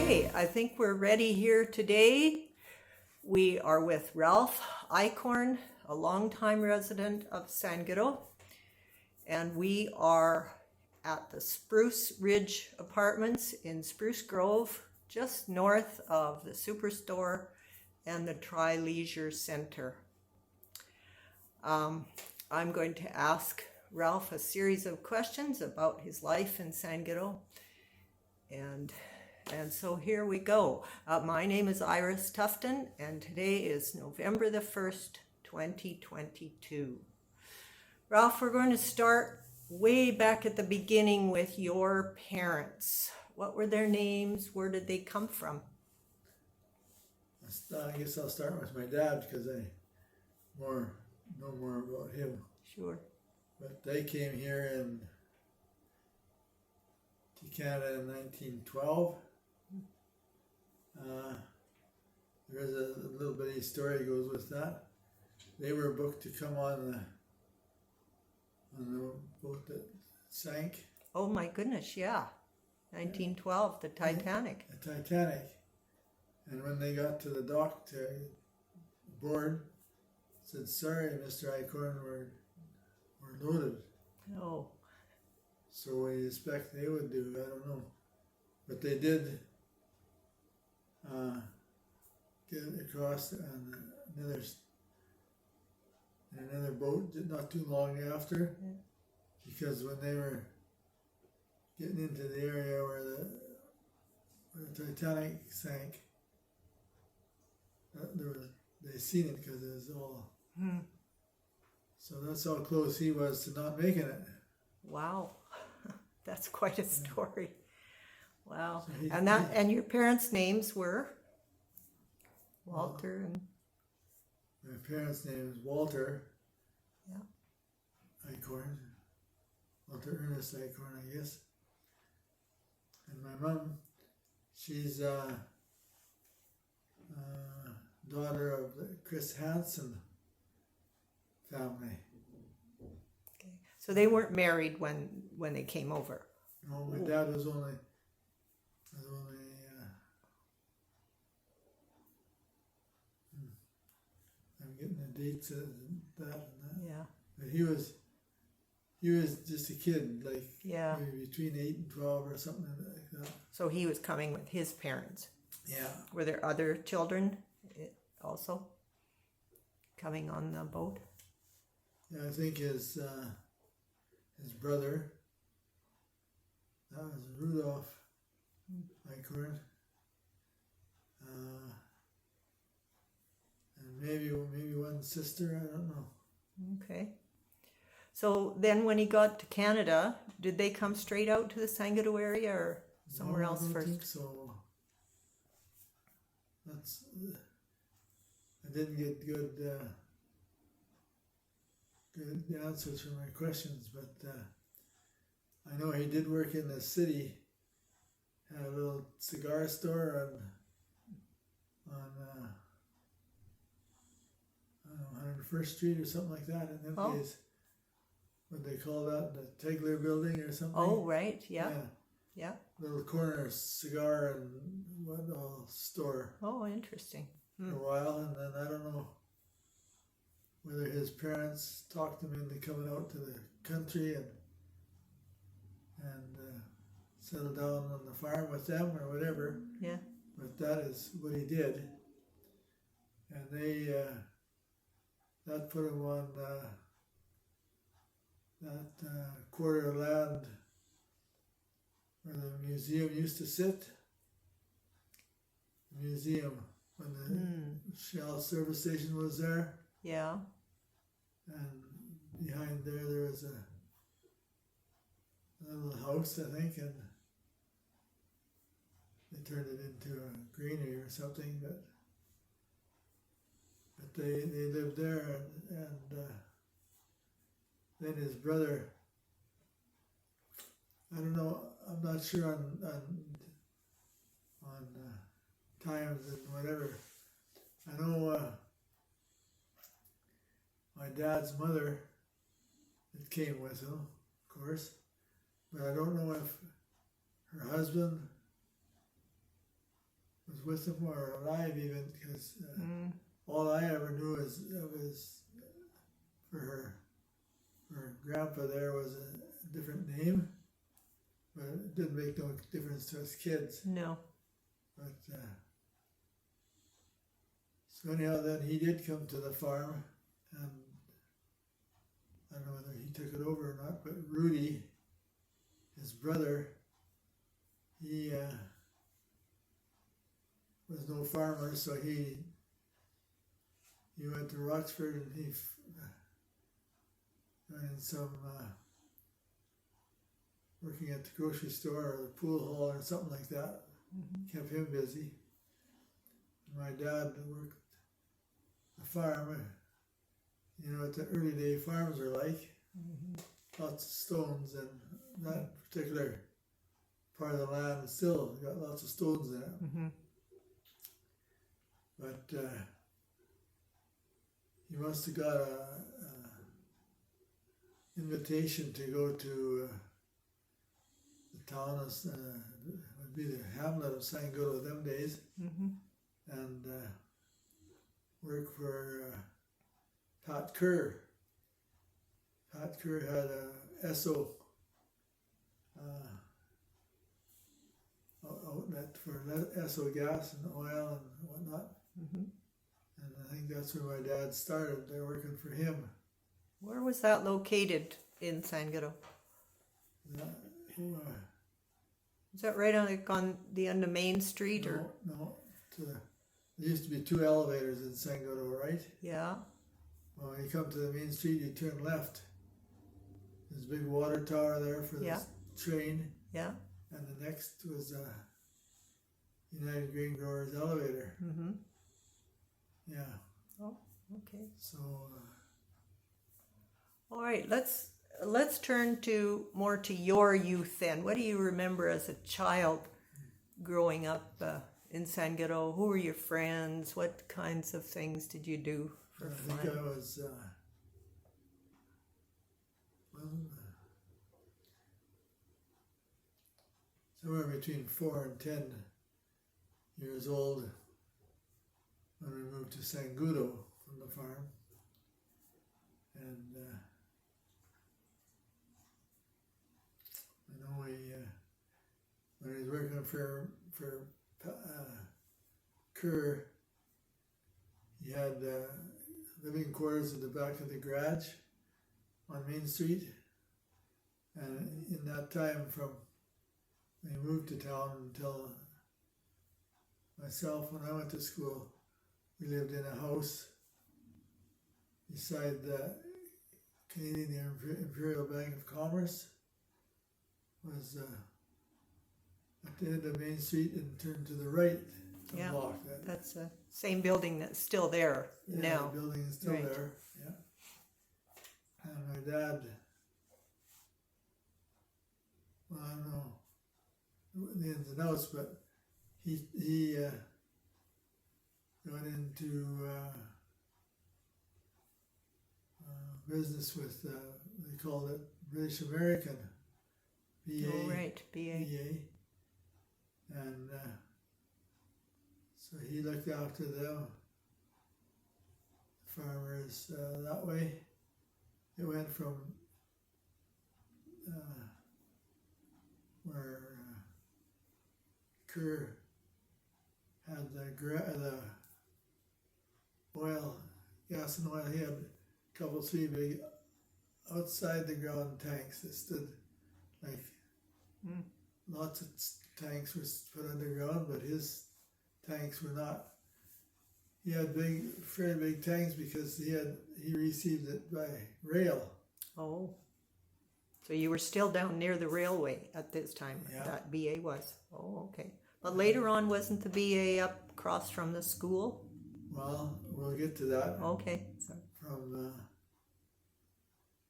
Okay, I think we're ready here today. We are with Ralph Eichhorn, a longtime resident of Sangudo, and we are at the Spruce Ridge Apartments in Spruce Grove, just north of the Superstore and the Tri-Leisure Center. I'm going to ask Ralph a series of questions about his life in Sangudo, and so here we go. My name is Iris Tufton, and today is November the 1st, 2022. Ralph, we're going to start way back at the beginning with your parents. What were their names? Where did they come from? I guess I'll start with my dad because I know more about him. Sure. But they came here to Canada in 1912. There is a little bitty story goes with that. They were booked to come on the boat that sank. Oh my goodness, yeah. 1912, the Titanic. The Titanic. And when they got to the dock to board, said, "Sorry, Mr. Eichhorn, we're loaded." Oh. So what do you expect they would do? I don't know. But they did get across on another boat not too long after, because when they were getting into the area where the Titanic sank, they seen it because it was all. So that's how close he was to not making it. Wow, that's quite a story. Wow. So and your parents' names were Walter and. My parents' name is Walter. Yeah. Eichhorn. Walter Ernest Eichhorn, I guess. And my mom, she's daughter of the Chris Hansen family. Okay. So they weren't married when they came over. No, my dad was only I'm getting the dates of that and that. Yeah. But he was just a kid, like maybe between 8 and 12 or something like that. So he was coming with his parents. Yeah. Were there other children also coming on the boat? Yeah, I think his brother, that was Rudolph Eichhorn, and maybe one sister, I don't know. Okay. So then when he got to Canada, did they come straight out to the Sangudo area or somewhere else first? I don't think so. I didn't get good answers for my questions, but I know he did work in the city, had a little cigar store on I don't know, 101st Street or something like that, and them days, what they call that, the Tegler building or something. Oh, right, yeah. Little corner cigar and store. Oh, interesting. For a while, and then I don't know whether his parents talked him into coming out to the country and settle down on the farm with them or whatever. Yeah. But that is what he did, and they that put him on that quarter of land where the museum used to sit. The museum. When the Shell service station was there. Yeah. And behind there was a little house, I think, and they turned it into a granary or something, but they lived there, and then his brother, I don't know, I'm not sure on times and whatever. I know my dad's mother, it came with him, of course, but I don't know if her husband was with him or alive even, because all I ever knew is for her grandpa there was a different name, but it didn't make no difference to us kids. No. But so anyhow, then he did come to the farm, and I don't know whether he took it over or not, but Rudy, his brother, he was no farmer, so he went to Roxford and he got in some working at the grocery store or the pool hall or something like that. Kept him busy. My dad worked the farm. You know what the early day farms are like. Lots of stones, and that particular part of the land still got lots of stones in it. But he must have got a invitation to go to the town of, would be the hamlet of Sangudo them days, and work for Pat Kerr. Pat Kerr had a Esso outlet for Esso gas and oil and whatnot. And I think that's where my dad started. They're working for him. Where was that located in Sangudo? Is that right on the end of Main Street? No. There used to be 2 elevators in Sangudo, right? Yeah. Well, when you come to the main street, you turn left. There's a big water tower there for the train. Yeah. And the next was United Grain Growers elevator. Yeah. Oh, okay. So. All right. Let's turn more to your youth then. What do you remember as a child growing up in Sangudo? Who were your friends? What kinds of things did you do for fun? I think I was somewhere between 4 and 10 years old when we moved to Sangudo from the farm. And I know when he was working for Kerr, he had living quarters at the back of the garage on Main Street. And in that time, from when he moved to town until myself, when I went to school, we lived in a house beside the Canadian Imperial Bank of Commerce. Was at the end of Main Street and turned to the right. Yeah, block that's the same building that's still there now. The building is still there. Yeah. And my dad, well, I don't know the ins and outs, but he got into business with they called it British American. BA. Oh, right, BA. And so he looked after them farmers that way. It went from where Kerr had the oil, gas and oil. He had a couple, 3 big outside the ground tanks that stood like lots of tanks were put underground, but his tanks were not. He had fairly big tanks because he received it by rail. Oh, so you were still down near the railway at this time. Yeah. That BA was. Oh, okay. But later on, wasn't the BA up across from the school? Well, we'll get to that. Okay. Sorry. From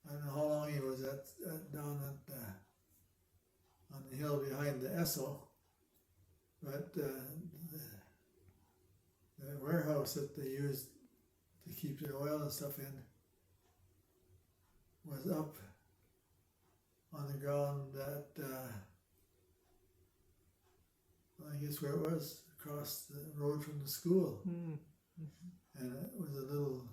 I don't know how long he was down at on the hill behind the Esso, but the warehouse that they used to keep the oil and stuff in was up on the ground at I guess where it was across the road from the school. Mm. And it was a little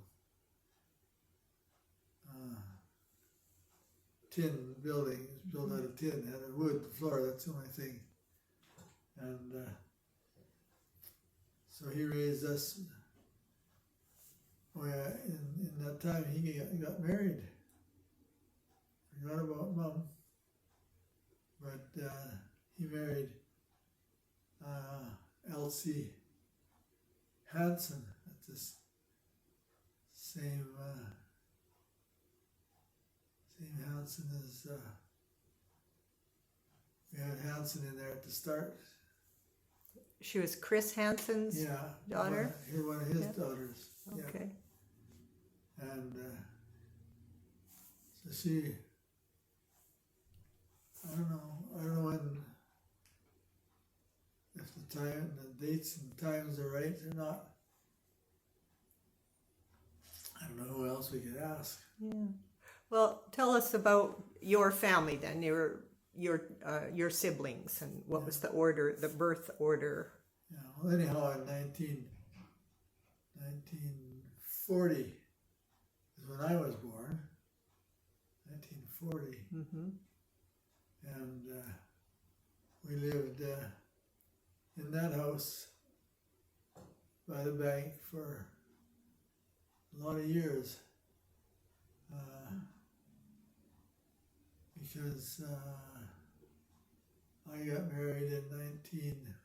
tin building. It was built out of tin. It had a wood floor, that's the only thing. And so he raised us. Oh yeah, in that time he got married. Forgot about Mom. But he married Elsie Hansen at this same Hansen as we had Hansen in there at the start. She was Chris Hansen's daughter? One of his daughters. Okay. Yeah. And so she, I don't know when, if the dates and times are right or not. I don't know who else we could ask. Yeah. Well, tell us about your family then, your siblings, and what was the order, the birth order? Yeah, well, anyhow, in 1940 is when I was born, 1940. Mm-hmm. And we lived in that house by the bank for a lot of years. Because I got married in 1919.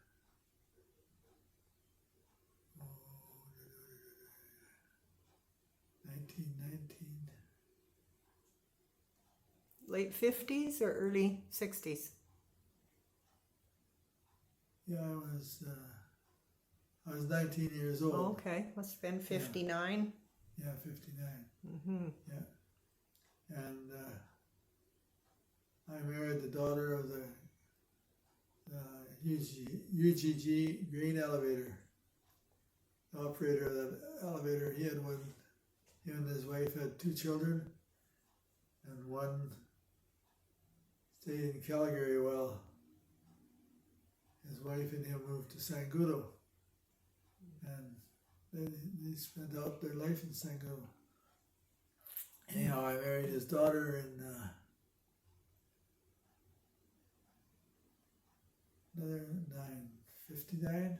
Late 50s or early 60s? Yeah, I was 19 years old. Oh, okay, must have been 59. Yeah, 59. Mm-hmm. Yeah. And I married the daughter of the UGG grain elevator, the operator of that elevator. He and his wife had 2 children, and one stayed in Calgary while his wife and him moved to Sangudo. And they spent out their life in Sangudo. Anyhow, I married his daughter in another 59.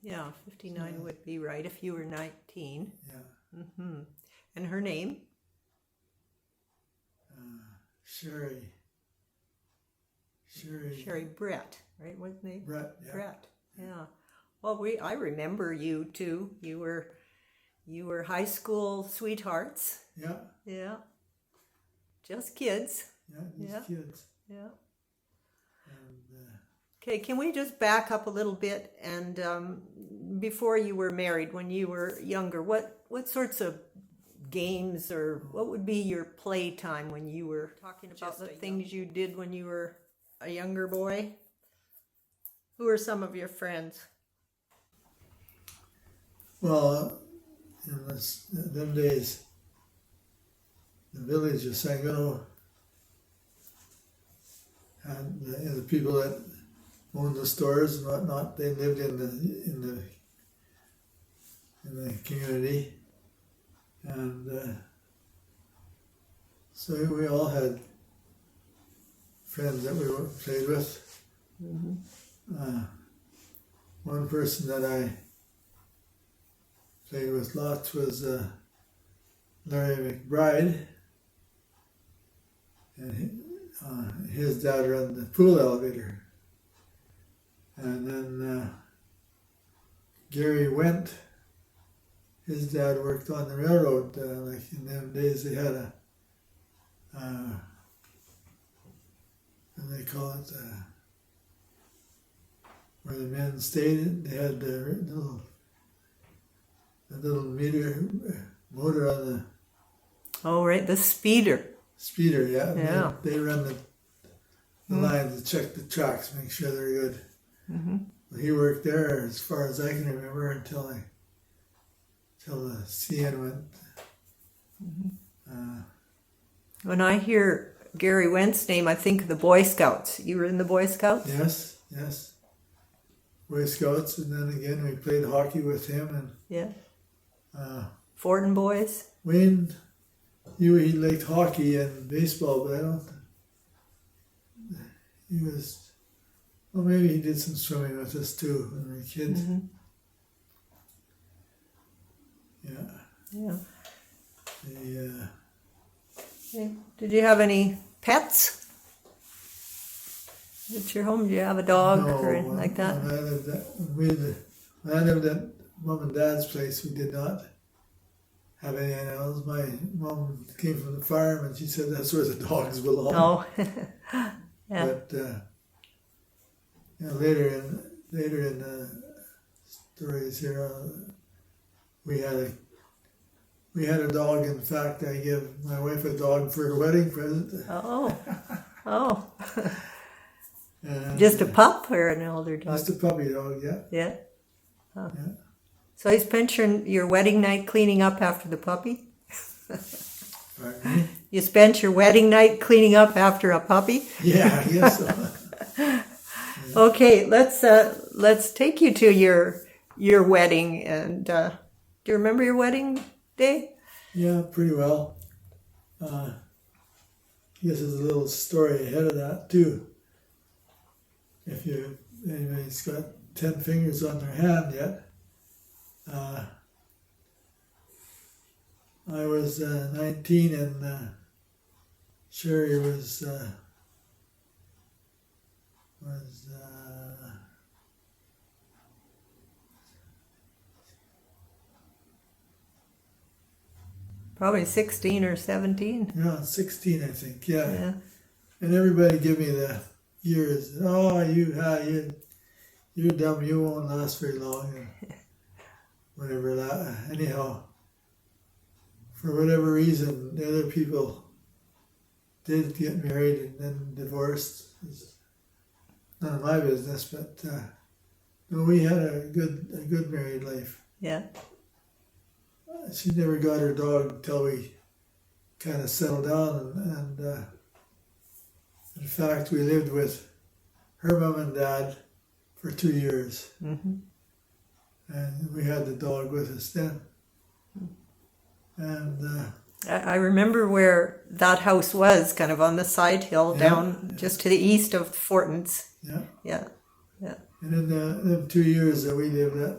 Yeah, 59 would be right if you were 19. Yeah. Mm-hmm. And her name? Sherry Brett, right? What's name? Brett. Yeah. Brett. Yeah. Well, I remember you too. You were high school sweethearts. Yeah. Yeah. Just kids. Yeah, kids. Yeah. And, okay, can we just back up a little bit? And before you were married, when you were younger, what sorts of games or what would be your playtime when you were talking about the things you did when you were a younger boy? Who are some of your friends? Well, in them days, the village of Sangudo and the people that owned the stores and whatnot, they lived in the community, and so we all had friends that we played with. Mm-hmm. One person that I played with lots was Larry McBride, and his dad ran the pool elevator. And then Gary Wendt, his dad worked on the railroad. Like in them days, they had a what do they call it? Where the men stayed. They had the little motor on the. Oh, right, the speeder. Speeder, yeah. Yeah. They run the lines to check the tracks, make sure they're good. Mm-hmm. Well, he worked there as far as I can remember until the CN went. Mm-hmm. When I hear Gary Wendt's name, I think of the Boy Scouts. You were in the Boy Scouts? Yes. Boy Scouts, and then again we played hockey with him. And Yeah. uh, Fortin boys. Wayne, he liked hockey and baseball, but I don't. He was, well, maybe he did some swimming with us too when we were kids. Mm-hmm. Yeah. Yeah. The, Did you have any pets at your home? Did you have a dog or anything like that? When I lived at Mom and Dad's place, we did not have any animals. My mom came from the farm, and she said that's where the dogs belong. Oh. Yeah. But later in the stories here, we had a dog. In fact, I gave my wife a dog for her wedding present. Oh. Oh. And Just a pup or an older dog? Just a puppy dog, yeah. Yeah. Oh. Yeah. So he's picturing your wedding night cleaning up after the puppy? Pardon me? You spent your wedding night cleaning up after a puppy? Yeah, I guess so. Okay, let's take you to your wedding. And do you remember your wedding day? Yeah, pretty well. I guess there's a little story ahead of that too. If anybody's got 10 fingers on their hand yet. I was 19 and Sherry was Probably 16 or 17. 16, I think. Yeah. Yeah. And everybody give me the years. Oh, you're dumb. You won't last very long. And whatever that. Anyhow, for whatever reason, the other people did get married and then divorced. It's none of my business, but no, we had a good married life. Yeah. She never got her dog until we kind of settled down, and in fact, we lived with her mom and dad for 2 years, Mm-hmm. and we had the dog with us then. And I remember where that house was, kind of on the side hill down just to the east of Fortin's. yeah, Yeah. Yeah. and in the 2 years that we lived at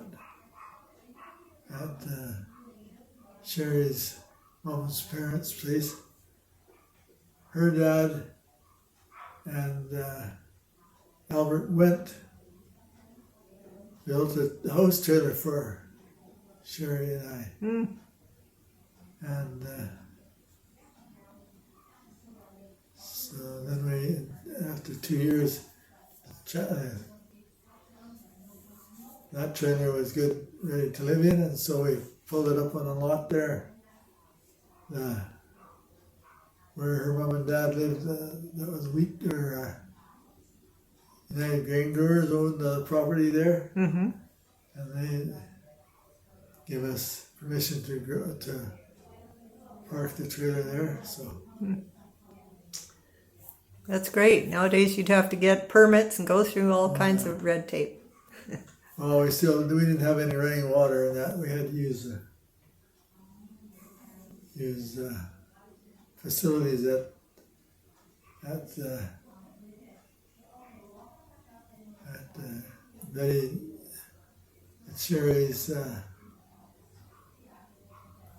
Sherry's mom's parents' place, her dad and Albert built a house trailer for Sherry and I. Mm. And so then after 2 years, that trailer was good, ready to live in, and so we pulled it up on a lot there, where her mom and dad lived. That was wheat or United Grain Growers owned the property there, Mm-hmm. and they gave us permission to park the trailer there. So That's great. Nowadays you'd have to get permits and go through all kinds of red tape. well, we didn't have any running water, and that we had to use facilities at Betty at Sherry's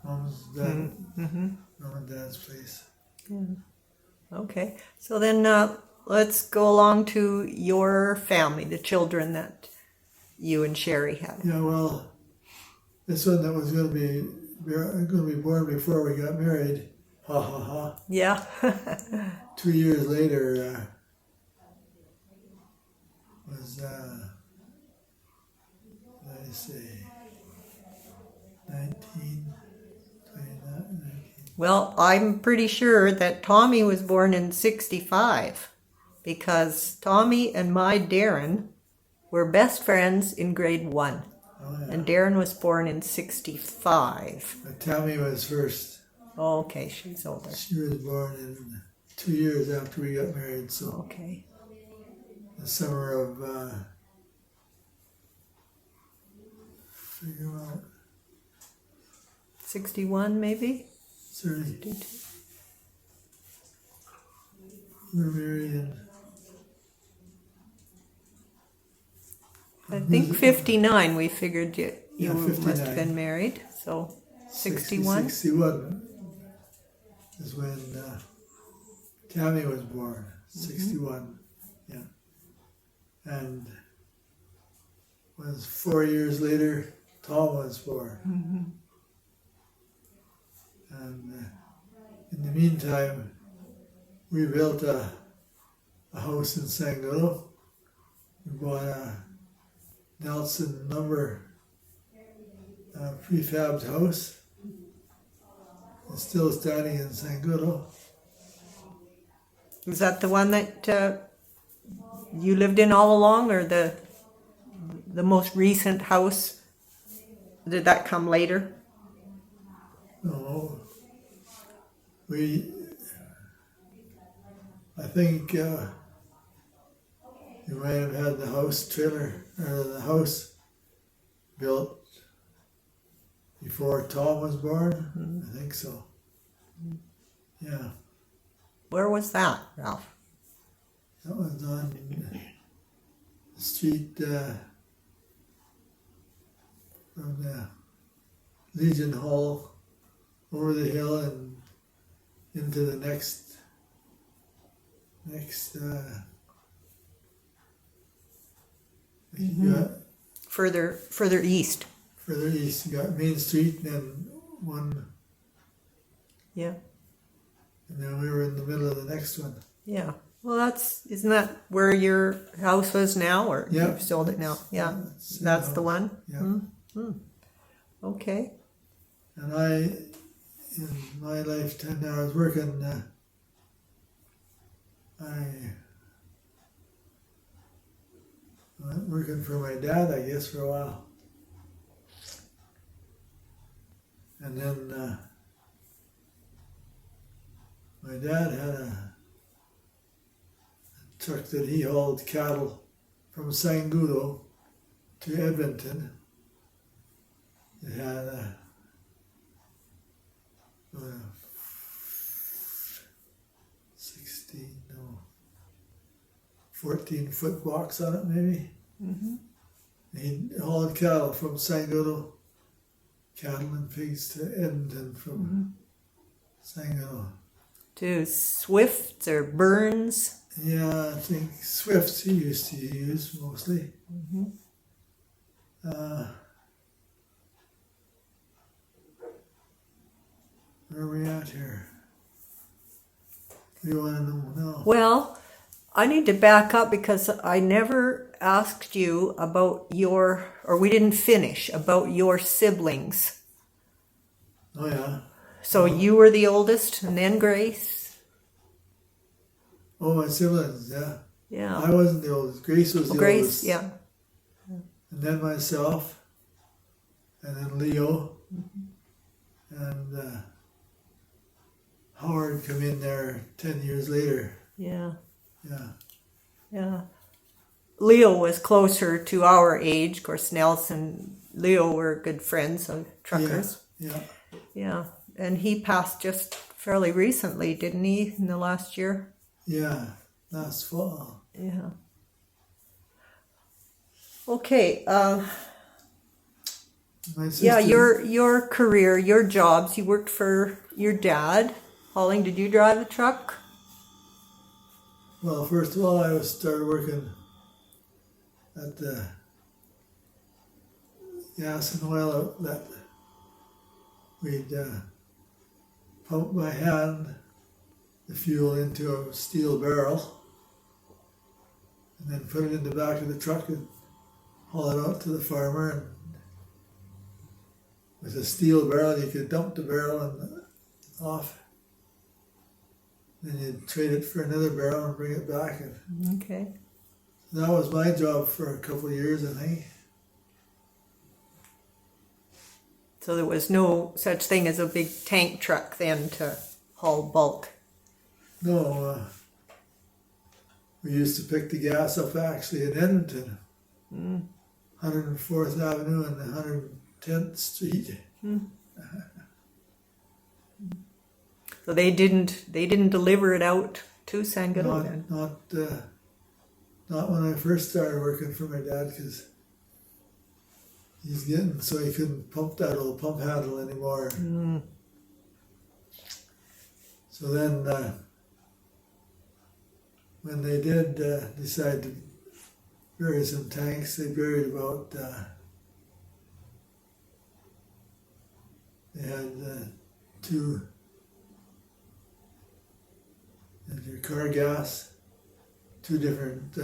mom's dad, Mm-hmm. mom and dad's place. Yeah. Okay. So then let's go along to your family, the children that you and Sherry had. Yeah, well, this one that was going to be born before we got married. Ha ha ha. Yeah. 2 years later was let me see, 19. Well, I'm pretty sure that Tommy was born in 65 because Tommy and my Darren were best friends in grade 1. Oh, yeah. And Darren was born in 65. But Tammy was first. Oh, okay, she's older. She was born in 2 years after we got married, so Okay. the summer of figure out. 61 maybe? 30. We're married in. I think 59 we figured you Yeah, must 59. have been married. So 61? 61 is when Tammy was born. 61, yeah. And was 4 years later, Tom was born. Mm-hmm. And in the meantime, we built a house in Sangudo. We bought a Nelson number prefabbed house. It's still standing in Sangudo. Is that the one that you lived in all along, or the most recent house? Did that come later? No, I think you might have had the house trailer, or the house built before Tom was born. I think so. Yeah, Where was that, Ralph? that was on the street from the Legion Hall over the hill and into the next you got Further east. further east, you got Main Street and then one, Yeah. and then we were in the middle of the next one. Yeah. Well, isn't that where your house was now, or Yeah. you've sold it now? Yeah. That's the one? Yeah. Okay. And in my lifetime now, I was working, I went working for my dad, I guess, for a while. And then my dad had a truck that he hauled cattle from Sangudo to Edmonton. It had a 14-foot box on it, maybe. Mm-hmm. He hauled cattle from Sangudo, cattle and pigs to Edmonton from Sangudo. To Swifts or Burns? Yeah, I think Swifts he used to use mostly. Mm-hmm. Where are we at here? What do you want to know now? Well, I need to back up because I never asked you about or we didn't finish about your siblings. Oh, yeah. So you were the oldest, and then Grace? Oh, my siblings, yeah. Yeah. I wasn't the oldest. Grace was the Grace, oldest. yeah. And then myself, and then Leo, and Howard come in there 10 years later. Yeah. Yeah. Yeah. Leo was closer to our age. Of course, Nelson, Leo were good friends of truckers. Yeah. Yeah. And he passed just fairly recently, didn't he, in the last year? Yeah. Last fall. Yeah. Okay. My sister, Yeah, your career, your jobs, you worked for your dad hauling. Did you drive a truck? Well, first of all, I started working at the gas and oil outlet. We'd pump by hand the fuel into a steel barrel and then put it in the back of the truck and haul it out to the farmer. And with a steel barrel, you could dump the barrel and off. Then you'd trade it for another barrel and bring it back. And Okay. that was my job for a couple of years, I think. So there was no such thing as a big tank truck then to haul bulk. No, we used to pick the gas up actually in Edmonton, 104th Avenue and 10th Street. So they didn't deliver it out to Sangudo then? Not when I first started working for my dad, because he's getting so he couldn't pump that old pump handle anymore. So then when they did decide to bury some tanks, they buried about they had two your car gas, two different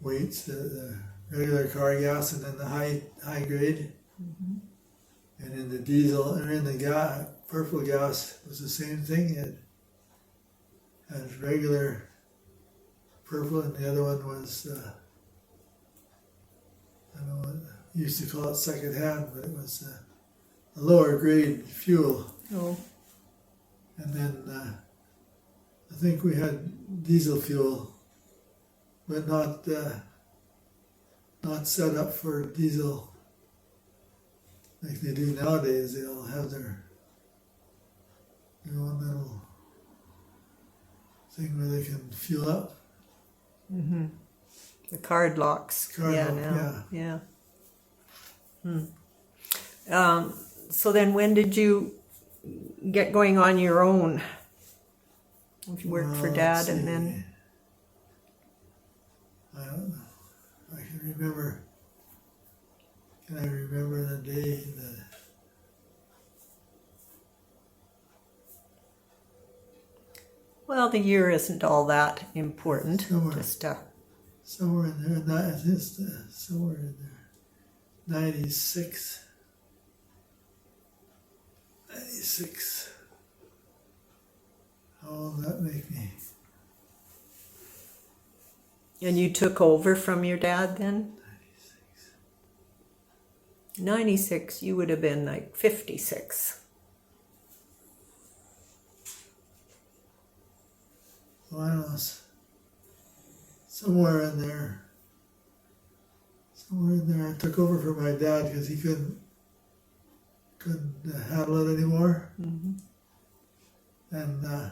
weights, the regular car gas and then the high grade. And in the diesel, or in the purple gas was the same thing. It had regular purple, and the other one was I don't know what you used to call it, second hand, but it was a lower grade fuel. Oh. And then I think we had diesel fuel, but not set up for diesel like they do nowadays. They all have their own little thing where they can fuel up. The card locks. Yeah. So then when did you get going on your own? You worked for Dad and then... I don't know. I can remember. Can I remember the day that... Well, the year isn't all that important. Somewhere in there, somewhere in there. 96. How old did that make me? And you took over from your dad then? 96, you would have been like 56. Well, I don't know. Somewhere in there, I took over for my dad because he couldn't handle it anymore. And by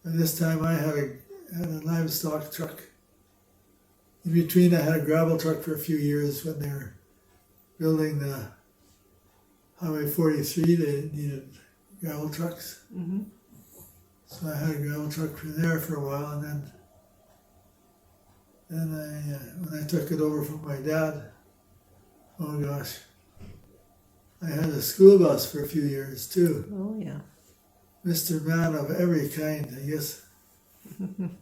this time I had a livestock truck. In between, I had a gravel truck for a few years when they were building the Highway 43. They needed gravel trucks. So I had a gravel truck for there for a while, and then when I took it over from my dad, oh gosh, I had a school bus for a few years too. Oh yeah. Mr. Man of every kind, I guess. And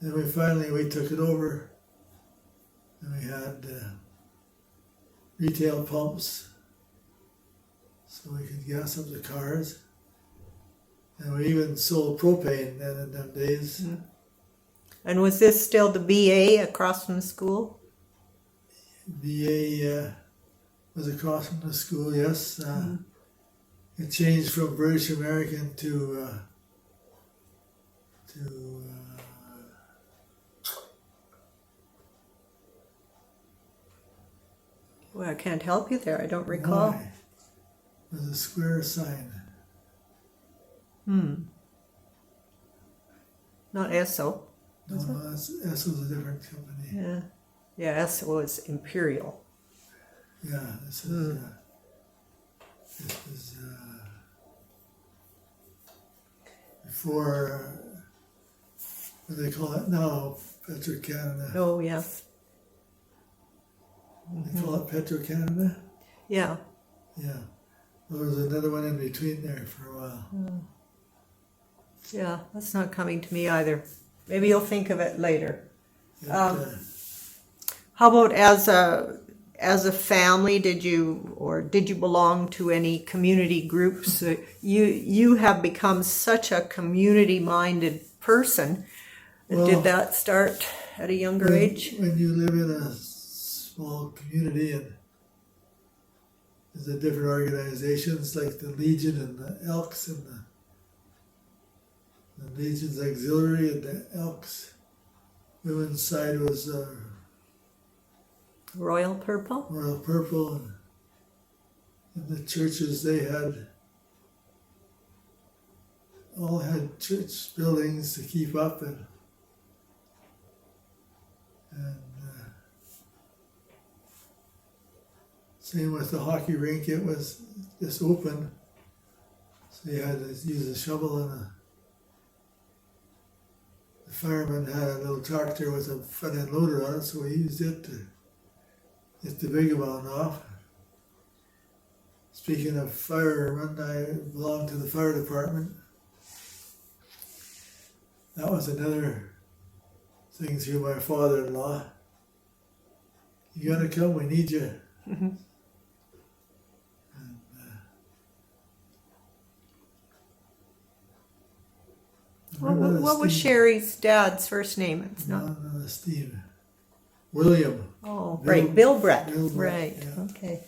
then we took it over, and we had retail pumps, so we could gas up the cars. And we even sold propane then in them days. And was this still the BA across from the school? BA was across from the school, yes. It changed from British American to Well, I can't help you there. I don't recall. With a square sign. Not Esso. No, Esso's a different company. Yeah, Esso was Imperial. Yeah, this is before what do they call it now? Petro-Canada. Oh yes. They call it Petro-Canada? Yeah. Yeah. Well, there was another one in between there for a while. Yeah, that's not coming to me either. Maybe you'll think of it later. How about as a family? Did you belong to any community groups? You have become such a community-minded person. Well, did that start at a younger age? When you live in a small community and there's the different organizations like the Legion and the Elks and the Legion's Auxiliary, and the Elks. Women's side was Royal Purple? Royal Purple. And the churches, they all had church buildings to keep up, and same with the hockey rink. It was just open, so you had to use a shovel, and the fireman had a little tractor with a front end loader on it, so we used it to get the big amount off. Speaking of firemen, I belong to the fire department. That was another thing through my father-in-law. You gotta come, we need you. Mm-hmm. What was Sherry's dad's first name? It's not. No, Steve. William. Oh, right. Bill Brett. Bill Brett, Right. yeah. Okay.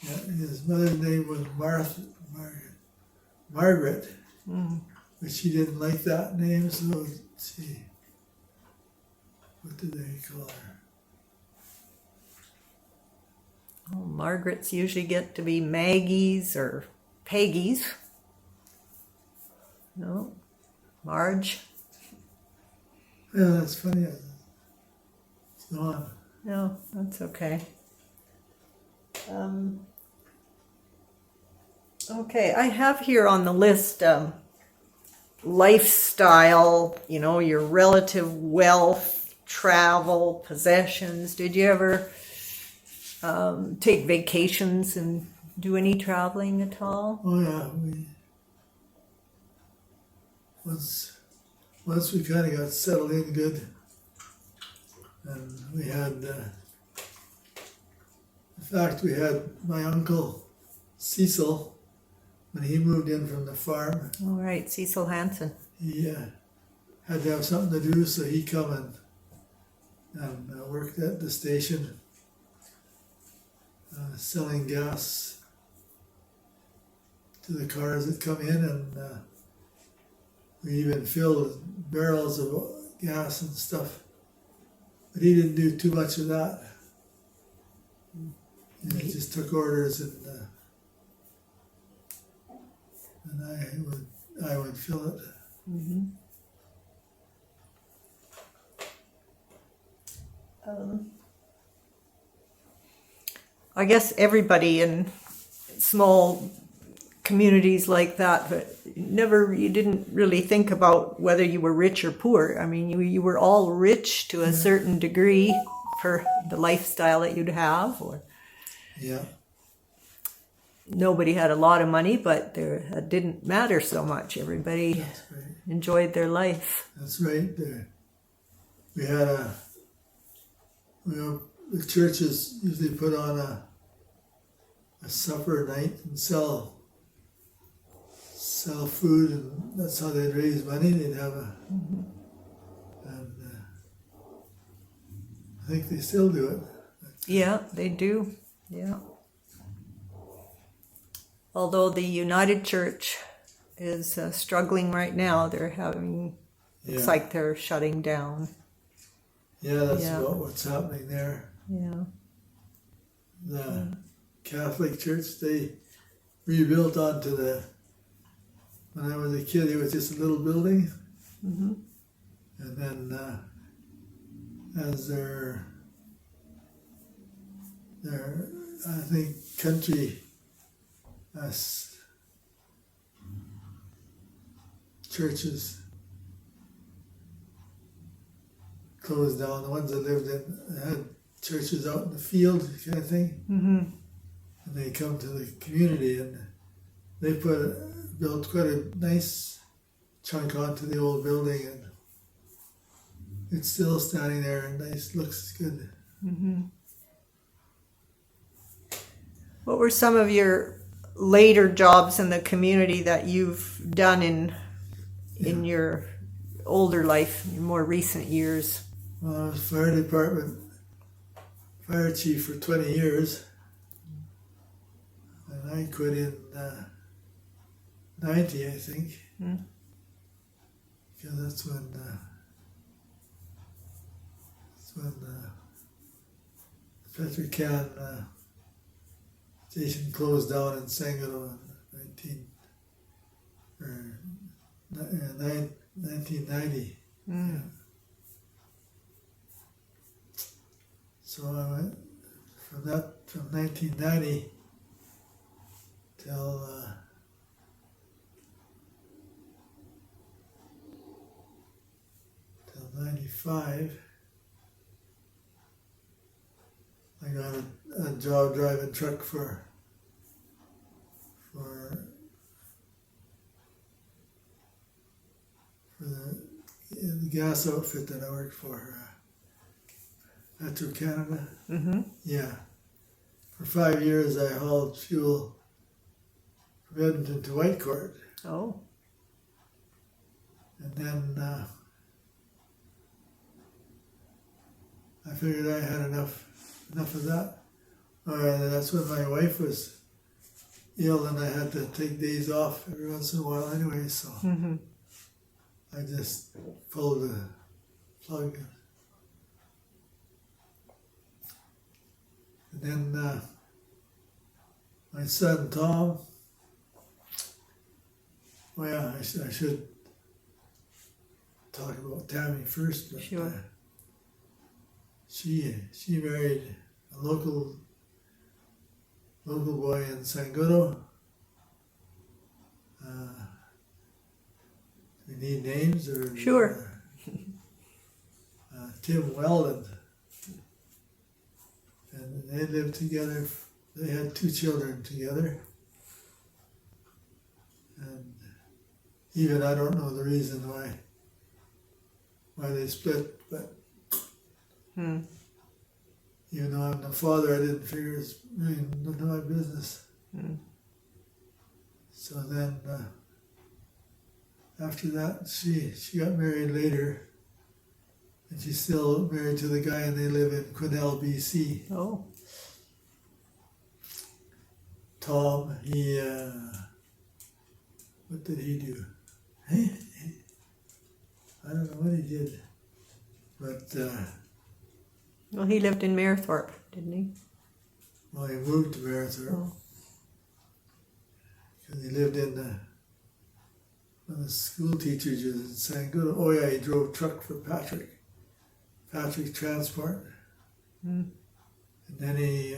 Yeah, his mother's name was Margaret, Mm. but she didn't like that name, so let's see. What did they call her? Oh, Margaret's usually get to be Maggie's or Peggy's. No. Marge. Yeah, that's funny. It's gone. No, that's okay. Okay, I have here on the list lifestyle, your relative wealth, travel, possessions. Did you ever take vacations and do any traveling at all? Oh yeah, once we kind of got settled in good, and we had, in fact, we had my uncle Cecil, when he moved in from the farm. All right, Cecil Hansen. He had to have something to do, so he come and worked at the station, selling gas to the cars that come in, and we even filled barrels of gas and stuff. But he didn't do too much of that. He just took orders, and I would fill it. Mm-hmm. I guess everybody in small communities like that, but you didn't really think about whether you were rich or poor. I mean, you were all rich to a certain degree for the lifestyle that you'd have, or Yeah. nobody had a lot of money, but it didn't matter so much. Everybody That's right. enjoyed their life. That's right. We had the churches usually put on a supper night and sell food, and that's how they'd raise money. They'd have and I think they still do it. Yeah, they do. Yeah. Although the United Church is struggling right now, looks like they're shutting down. Yeah, that's about what's happening there. Yeah. The Catholic Church, they rebuilt onto when I was a kid, it was just a little building. Mm-hmm. And then as their I think country churches closed down, the ones that lived in had churches out in the field kind of thing. Mm-hmm. And they come to the community, and they built quite a nice chunk onto the old building, and it's still standing there and nice, looks good. Mm-hmm. What were some of your later jobs in the community that you've done in your older life, your more recent years? Well, I was fire department fire chief for 20 years, and I quit in 90, I think. Mm. because that's when Petrocan station closed down in Sangudo in 1990. Yeah. So I went from 1990 till 95. I got a job driving truck for the gas outfit that I worked for, Petro Canada. Mm-hmm. Yeah. For 5 years, I hauled fuel from Edmonton to Whitecourt, Oh. and then I figured I had enough of that. That's when my wife was ill, and I had to take days off every once in a while anyway, so Mm-hmm. I just pulled the plug. And then my son Tom, well, yeah, I should talk about Tammy first, but Sure. She married a local boy in Sangudo. We need names or Sure. Tim Weldon, and they lived together. They had 2 children together, and even I don't know the reason why they split, but Hmm. even though I'm the father, I didn't figure it's really none of my business. Hmm. So then, after that, she got married later, and she's still married to the guy, and they live in Quesnel, BC. Oh. Tom, he, what did he do? I don't know what he did, but Well, he lived in Mayerthorpe, didn't he? well, he moved to Marathon Oh. because he lived in one of the school teachers in Sangudo. Oh yeah, he drove truck for Patrick Transport, Hmm. and then he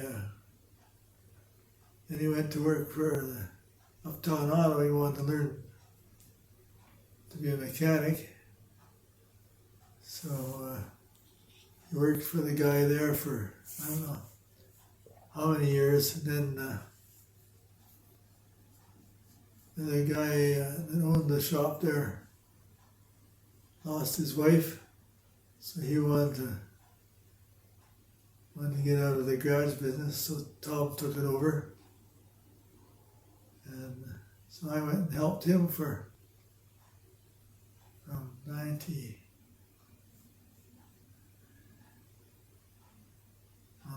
went to work for the Uptown Auto. He wanted to learn to be a mechanic, so he worked for the guy there for I don't know how many years, and then the guy that owned the shop there lost his wife, so he wanted to get out of the garage business, so Tom took it over, and so I went and helped him from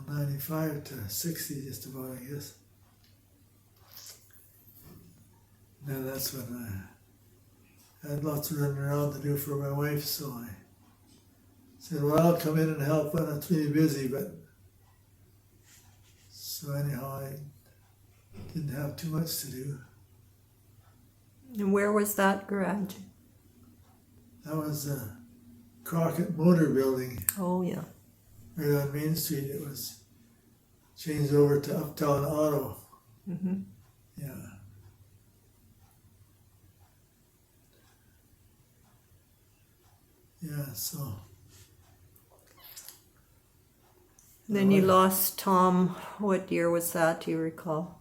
95 to 60, just about, I guess. And then that's when I had lots of running around to do for my wife, so I said, well, I'll come in and help, but it's really busy, but so anyhow, I didn't have too much to do. And where was that garage? That was the Crockett Motor Building Oh, yeah. right on Main Street. It was changed over to Uptown Auto. Mm-hmm. Yeah. Yeah, so Then you lost Tom. What year was that, do you recall?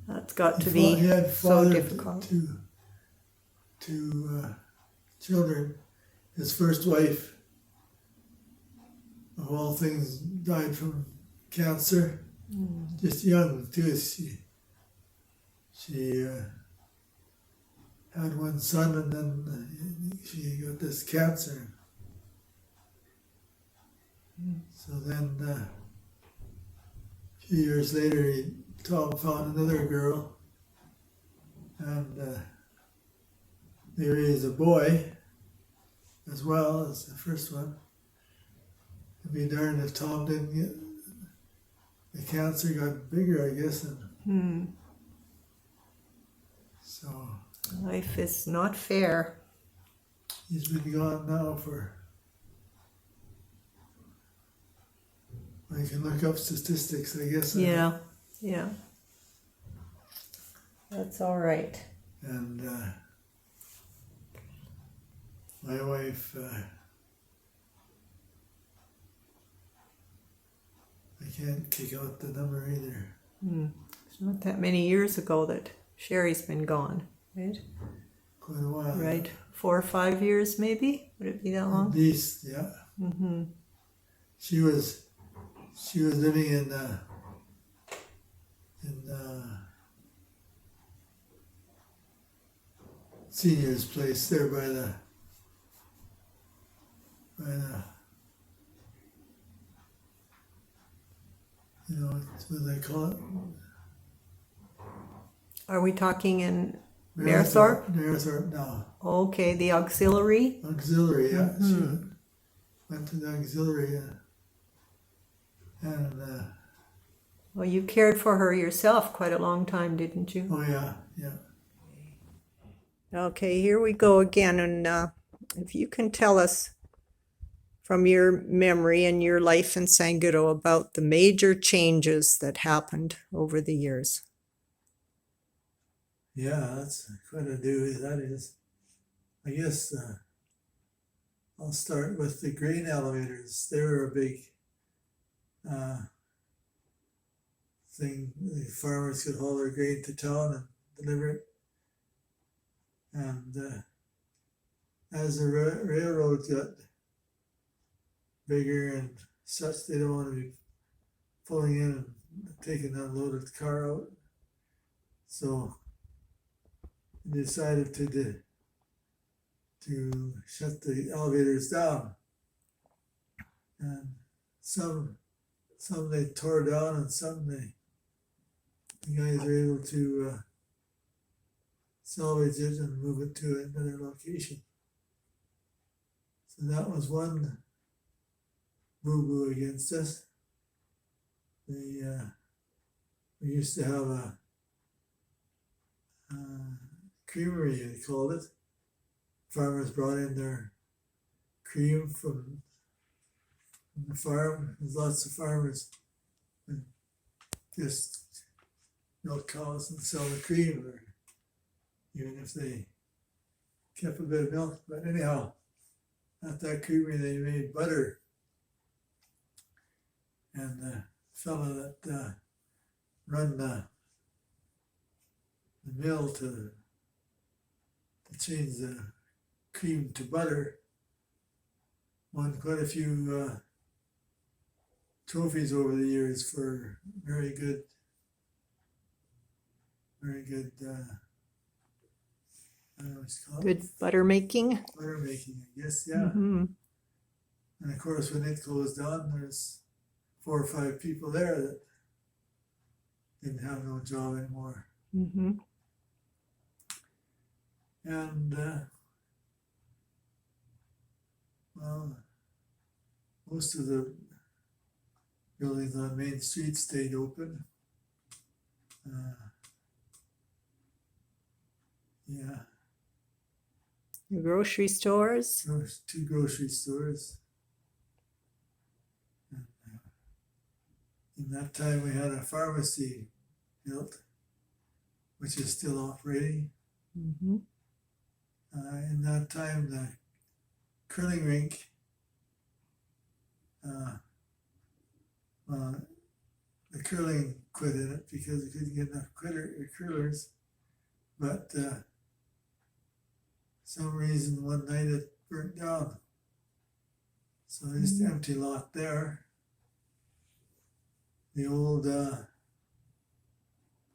That's got to be he had so fathered difficult. two children. His first wife, of all things, died from cancer. Just young too. She had one son, and then she got this cancer. So then, a few years later, Tom found another girl, and they raised a boy as well as the first one. It'd be darned if Tom didn't get the cancer got bigger, I guess, and so Life is not fair. he's been gone now for. I can look up statistics, I guess. Yeah. That's all right. And my wife, I can't kick out the number either. It's not that many years ago that Sherry's been gone, right? Quite a while. Right. 4 or 5 years, maybe? Would it be that At long? least, yeah. She was living in Senior's place there by the what do they call it? Are we talking in Marethorpe? Marethorpe now. Okay, the auxiliary. Auxiliary, yeah. She went to the auxiliary, and Well, you cared for her yourself quite a long time, didn't you? oh yeah. Okay, here we go again. And if you can tell us from your memory and your life in Sangudo about the major changes that happened over the years. Yeah, that's quite a do. That is. I guess I'll start with the grain elevators. They were a big thing. The farmers could haul their grain to town and deliver it. And as the railroad got bigger and such, they don't want to be pulling in and taking that loaded car out. So they decided to shut the elevators down. And some they tore down, and some the guys were able to salvage it and move it to another location. So that was one boo-boo against us. We used to have a creamery, they called it. Farmers brought in their cream from the farm. There's lots of farmers who just milk cows and sell the cream, or even if they kept a bit of milk. But anyhow, at that creamery they made butter. And the fellow that run the mill to change the cream to butter won quite a few trophies over the years for very good I don't know what it's called. Good butter making. Butter making, I guess, yeah. And of course, when it closed down, there's 4 or 5 people there that didn't have no job anymore. And well, most of the buildings on Main Street stayed open. Yeah. The grocery stores. There was 2 grocery stores. And, in that time, we had a pharmacy built, which is still operating. In that time, the curling rink, the curling quit in it because we couldn't get enough curlers. But some reason one night it burnt down. So there's just an empty lot there. The old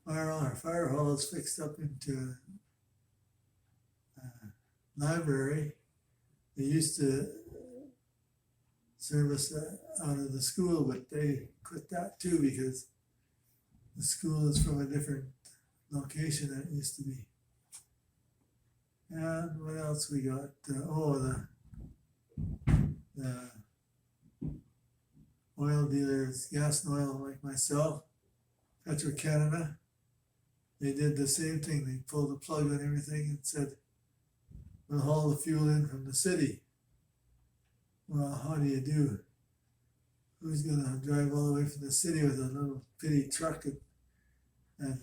fire hall is fixed up into a library. They used to service out of the school, but they quit that too because the school is from a different location than it used to be. And what else we got? The oil dealers, gas and oil, like myself, Petro-Canada, they did the same thing. They pulled the plug on everything and said, we'll haul the fuel in from the city. Well, how do you do? Who's gonna drive all the way from the city with a little bitty truck and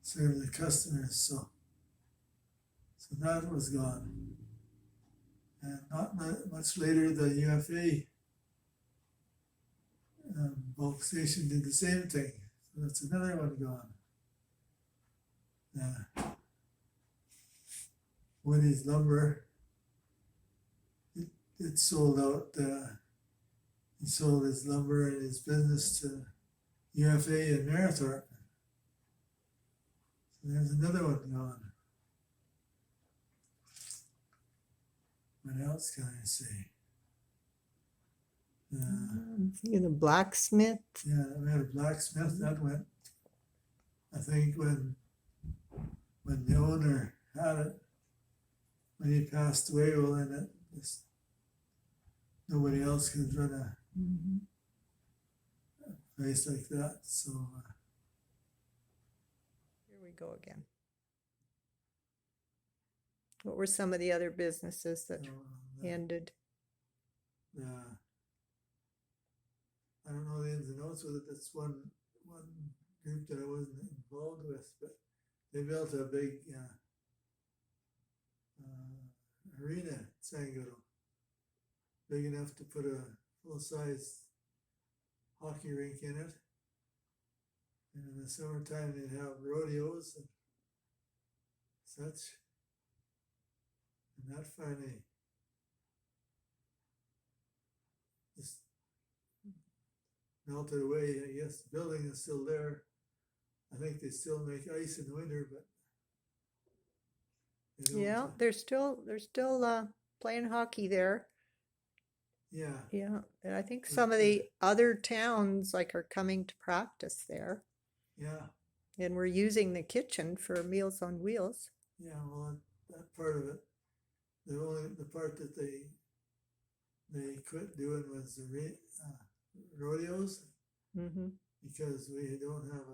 serve the customers? So that was gone. And not much later, the UFA bulk station did the same thing. So that's another one gone. Woody's lumber, it sold out. He sold his lumber and his business to UFA and Marathon. So there's another one gone. What else can I say? The blacksmith. Yeah, we had a blacksmith that went. I think when the owner had it, when he passed away, well, then it just, nobody else could run a place like that. So here we go again. What were some of the other businesses that ended? I don't know the ins and outs with it. That's one group that I wasn't involved with, but they built a big arena at Sangudo, big enough to put a full-size hockey rink in it. And in the summertime, they'd have rodeos and such. And that finally just melted away. I guess the building is still there. I think they still make ice in the winter, but they don't, Yeah, they're still playing hockey there. Yeah. Yeah, and I think some of the other towns like are coming to practice there. Yeah. And we're using the kitchen for Meals on Wheels. Yeah, well, that part of it, the part that they quit doing was the rodeos, because we don't have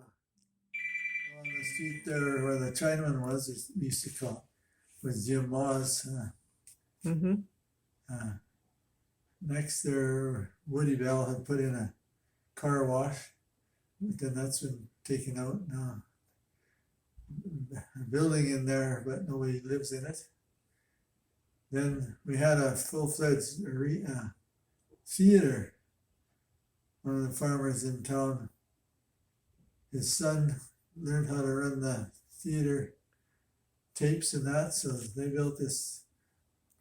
on the street there where the Chinaman was, we used to call it, was Jim Ma's. Next there, Woody Bell had put in a car wash, but then that's been taken out now. A building in there, but nobody lives in it. Then we had a full-fledged theater. One of the farmers in town, his son learned how to run the theater tapes and that, so they built this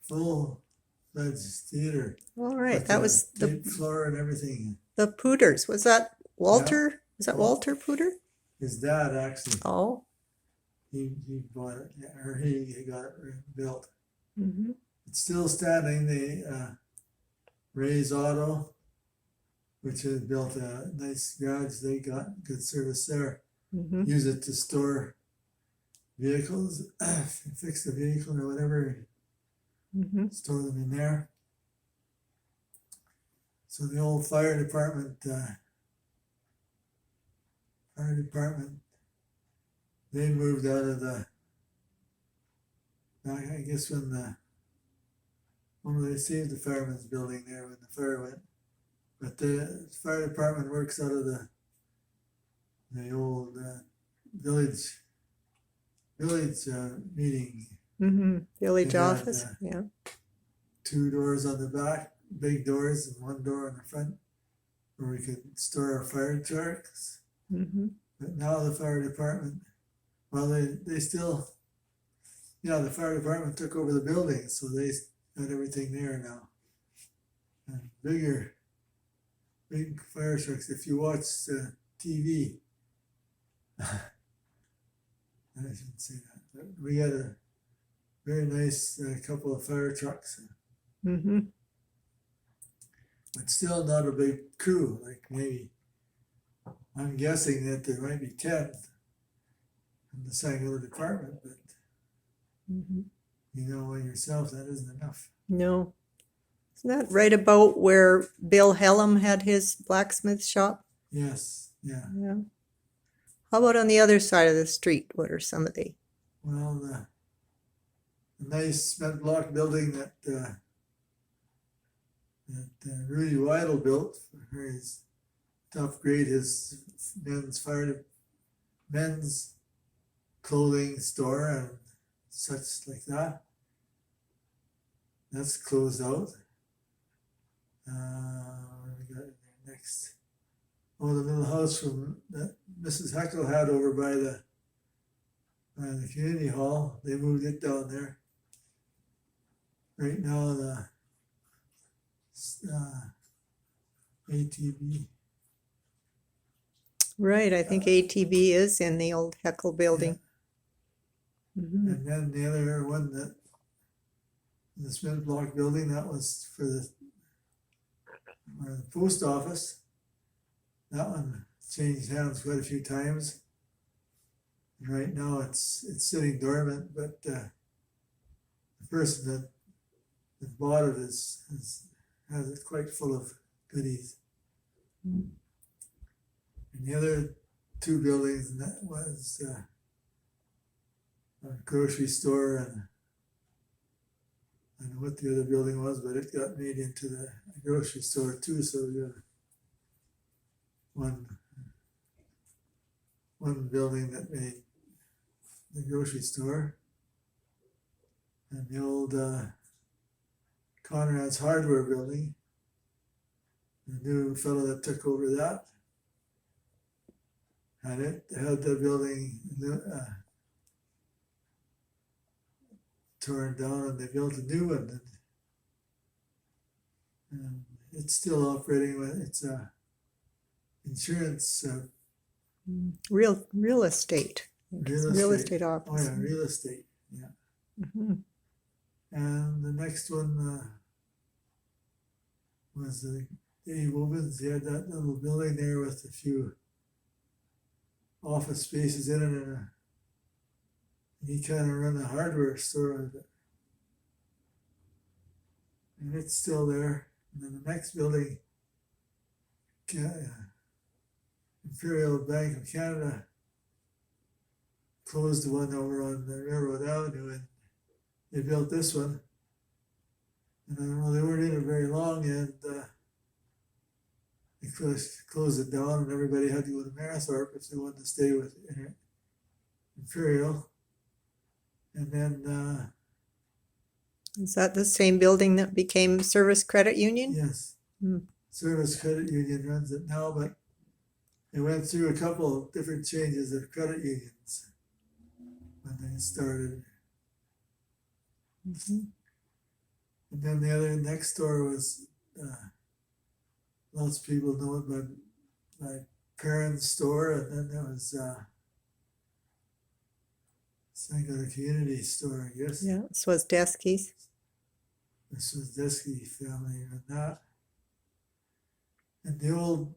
full-fledged theater. All right, that was the floor and everything. The Pooters. Was that Walter? Yeah. Was that Walter Pooter? His dad, actually. Oh. He bought it, or he got it built. It's still standing. The Ray's Auto, which had built a nice garage, they got good service there. Use it to store vehicles, fix the vehicle or whatever, store them in there. So the old fire department, they moved out of I guess when they saved the fireman's building there when the fire went. But the fire department works out of the old village meeting. Village office, yeah. 2 doors on the back, big doors, and 1 door on the front where we could store our fire trucks. But now the fire department, well, they still, the fire department took over the building, so they got everything there now. And big fire trucks. If you watch TV, I shouldn't say that, but we got a very nice couple of fire trucks. but still not a big crew. Like maybe, I'm guessing that there might be 10 in the Sangudo department, but Mhm. you know yourself that isn't enough. No. Isn't that right about where Bill Hellam had his blacksmith shop? Yes, yeah. Yeah. How about on the other side of the street? What are some of the? Well, the nice cement block building that Rudy Weidel built for his to upgrade his men's clothing store and such like that. That's closed out. What we got in there next? Oh, the little house from that Mrs. Heckle had over by the community hall. They moved it down there. Right now, the ATB. Right, I think ATB is in the old Heckle building. Mhm. And then the other one that the cement block building, that was for the post office. That one changed hands quite a few times. And right now it's sitting dormant, but the person that bought it has it quite full of goodies. Mm. And the other two buildings, and that was a grocery store, and I don't know what the other building was, but it got made into the grocery store too. So we got one building that made the grocery store, and the old Conrad's hardware building. The new fellow that took over that had the building torn down, and they built a new one, and it's still operating. It's a insurance Real estate. Real estate Oh office. yeah, real estate. Yeah. Mhm. And the next one was the Dave Wobens. He had that little building there with a few office spaces in it, and he kind of run a hardware store out of it. And it's still there. And then the next building, Imperial Bank of Canada closed the one over on the Railroad Avenue, and they built this one. And I don't know, they weren't in it very long, and they closed it down, and everybody had to go to Marathorpe if they wanted to stay with Imperial. And then Is that the same building that became Service Credit Union? yes, Mm. Service Credit Union runs it now, but they went through a couple of different changes of credit unions when they started. Mhm. And then the other next door was lots of people know it by my parents' store, and then there was Sangudo Community Store, I guess. Yeah, this was Deskey's. This was Deskey family and that. And the old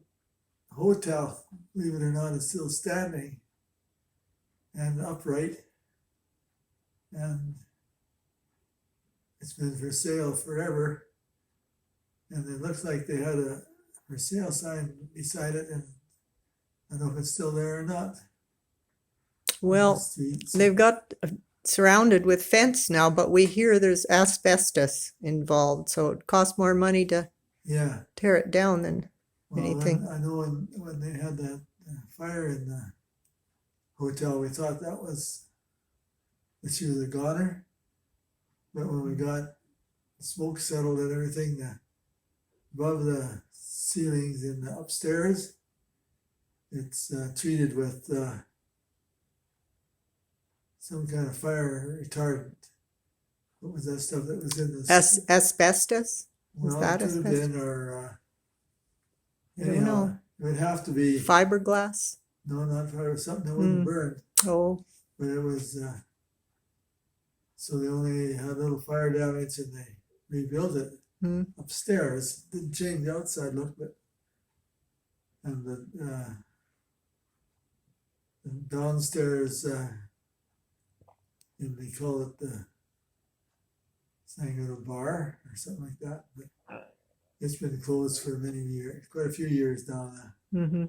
hotel, believe it or not, is still standing and upright. And it's been for sale forever. And it looks like they had a for sale sign beside it, and I don't know if it's still there or not. Well, they've got surrounded with fence now, but we hear there's asbestos involved, so it costs more money to yeah, tear it down than anything. I know when they had that fire in the hotel, we thought that she was a goner. But when we got smoke settled and everything above the ceilings in the upstairs, it's treated with some kind of fire retardant. What was that stuff that was in this? Asbestos? Well, that it could have asbestos? been, or I don't anyhow, know. it would have to be. Fiberglass? No, not fiber. Something that wouldn't burn. Oh, But it was. So they only had little fire damage, and they rebuilt it. upstairs. Didn't change the outside look, but and the downstairs, and they call it the Sangudo Bar or something like that. But it's been closed for many years, quite a few years down there. Mm-hmm.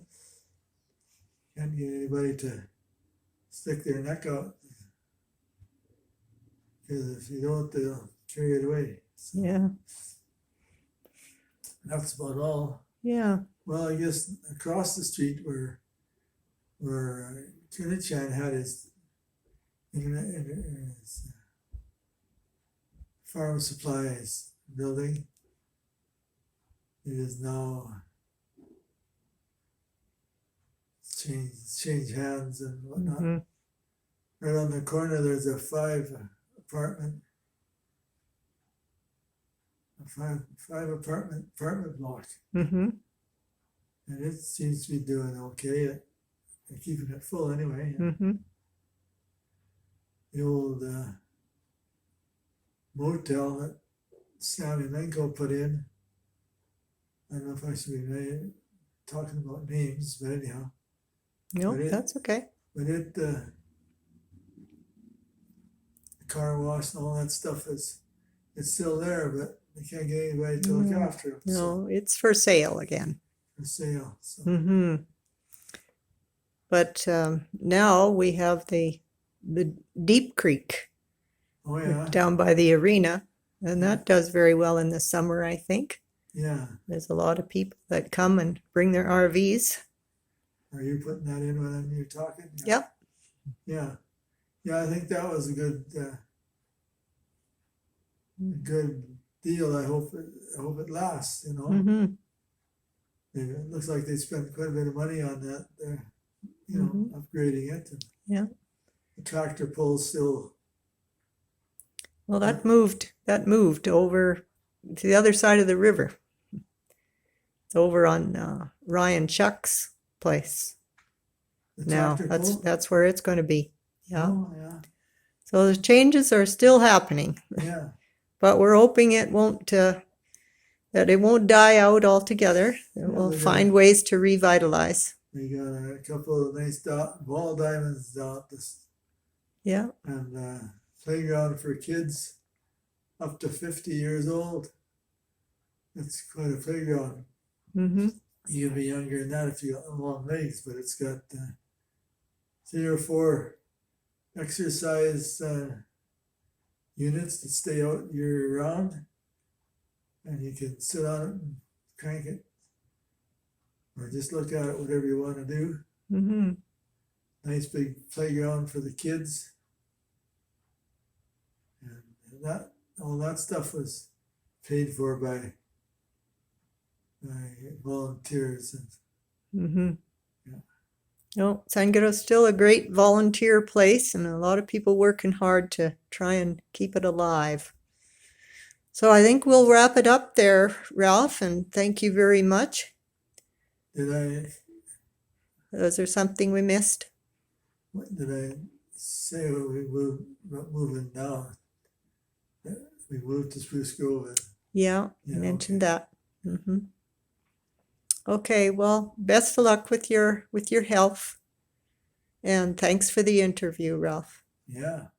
Can't get anybody to stick their neck out, because if you don't, they'll carry it away. So Yeah. that's about all. Yeah. Well, I guess across the street where Kunichan had his farm supplies building, it is now changed hands and whatnot. Mm-hmm. Right on the corner, there's a five apartment block, Mm-hmm. and it seems to be doing okay. They're keeping it full anyway. Mm-hmm. The old motel that Sammy Menko put in. I don't know if I should be talking about names, but anyhow. No, But that's okay. But the car wash and all that stuff it's still there, but they can't get anybody to look after them. So No, it's for sale again. for sale. So Mm-hmm. But now we have the Deep Creek oh yeah, down by the arena, and that does very well in the summer, I think. yeah. There's a lot of people that come and bring their RVs. Are you putting that in when you're talking? Yep. Yeah. Yeah, I think that was a good deal. I hope it lasts, you know. Mm-hmm. It looks like they spent quite a bit of money on that. They're, you know, upgrading it. And Yeah. the tractor pull's still. Well, that moved over to the other side of the river. It's over on Ryan Chuck's place. The Now tractor pull? that's where it's going to be. Yeah. Oh, yeah. So the changes are still happening, Yeah. but we're hoping it won't that it won't die out altogether. That Yeah, we'll they're find gonna- ways to revitalize. We got a couple of nice ball diamonds down at this, Yeah. and playground for kids up to 50 years old. It's quite a playground. Mm-hmm. You can be younger than that if you got long legs, but it's got 3 or 4 exercise units that stay out year round, and you can sit on it and crank it, or just look at it, whatever you want to do. Mm-hmm. Nice big playground for the kids, and that all that stuff was paid for by volunteers. And Mm-hmm. Yeah. No, Sangudo's still a great volunteer place, and a lot of people working hard to try and keep it alive. So I think we'll wrap it up there, Ralph, and thank you very much. Is there something we missed? What did I say when we moving down? We moved to Spruce Grove. Yeah, Yeah, you mentioned that. Mm-hmm. Okay, well, best of luck with your health, and thanks for the interview, Ralph. Yeah.